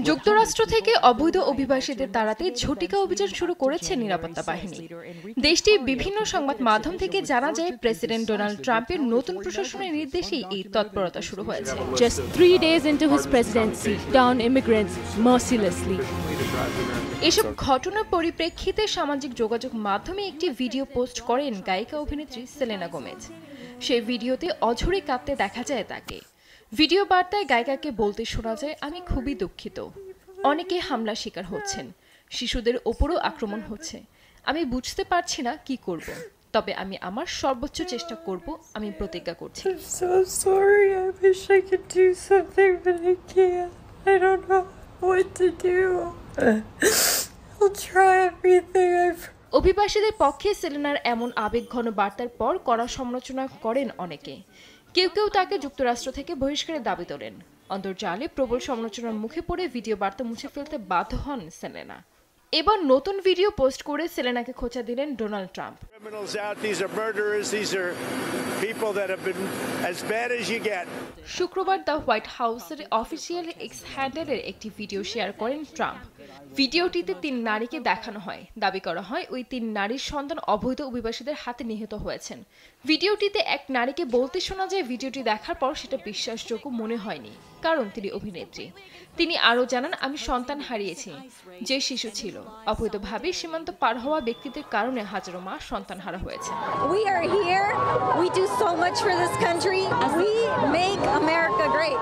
যুক্তরাষ্ট্র থেকে অবৈধ অভিবাসীদের তাড়াতে ঝটিকা অভিযান শুরু করেছে নিরাপত্তা বাহিনী। দেশটির বিভিন্ন সংবাদ মাধ্যম থেকে জানা যায়, প্রেসিডেন্ট ডোনাল্ড ট্রাম্পের নতুন প্রশাসনের নির্দেশেই এই তৎপরতা শুরু হয়েছে। Just 3 days into his presidency, down immigrants mercilessly. এসব ঘটনার পরিপ্রেক্ষিতে সামাজিক যোগাযোগ মাধ্যমে একটি ভিডিও পোস্ট করেন গায়িকা অভিনেত্রী সেলেনা গোমেজ। সেই ভিডিওতে অঝরে কাঁদতে দেখা যায় তাকে। ভিডিও বার্তায় গায়িকাকে বলতে শোনা যায়, আমি খুবই দুঃখিত, অনেকে হামলার শিকার হচ্ছেন, শিশুদের ওপরও আক্রমণ হচ্ছে, আমি বুঝতে পারছি না কি করব, তবে আমি আমার সর্বোচ্চ চেষ্টা করব, আমি প্রতিজ্ঞা করছি। অভিবাসীদের পক্ষে সেলেনার এমন আবেগঘন বার্তার পর কড়া সমালোচনা করেন অনেকে। কেউ কেউ তাকে যুক্তরাষ্ট্র থেকে বহিষ্কারের দাবি তোলেন। অন্তর্জালে প্রবল সমালোচনার মুখে পড়ে ভিডিও বার্তা মুছে ফেলতে বাধ্য হন সেলেনা। এবার নতুন ভিডিও পোস্ট করে সেলেনাকে খোঁচা দিলেন ডোনাল্ড ট্রাম্প। শুক্রবার দ্য হোয়াইট হাউসের অফিসিয়াল এক্স হ্যান্ডেলের একটি ভিডিও শেয়ার করেন ট্রাম্প। ভিডিওটিতে 3 নারীকে দেখানো হয়। দাবি করা হয় ওই 3 নারীর সন্তান অবৈধ অভিবাসীদের হাতে নিহত হয়েছেন। ভিডিওটিতে এক নারীকে বলতে শোনা যায়, ভিডিওটি দেখার পর সেটা বিশ্বাসযোগ্য মনে হয়নি, কারণ তিনি অভিনেত্রী। তিনি আরও জানান, আমি সন্তান হারিয়েছি, যে শিশু ছিল। অবৈধভাবে সীমান্ত পার হওয়া ব্যক্তিদের কারণে হাজারো মা সন্তান হারা হয়েছে। We are here. We do so much for this country. We make America great.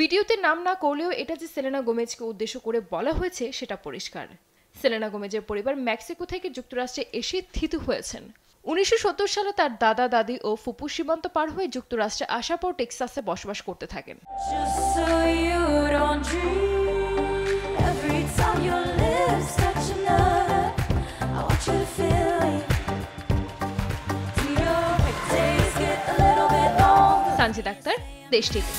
ভিডিওতে নাম না করলেও এটা যে সেলেনা গোমেজকে উদ্দেশ্য করে বলা হয়েছে সেটা পরিষ্কার। সেলেনা গোমেজের পরিবার মেক্সিকো থেকে যুক্তরাষ্ট্রে এসে থিতু হয়েছেন। 1970 সালে তার দাদা দাদি ও ফুপু সীমান্ত পার হয়ে যুক্তরাষ্ট্রে আসার পর টেক্সাসে বসবাস করতে থাকেন। সঞ্জিত আক্তার, দেশ টিভি।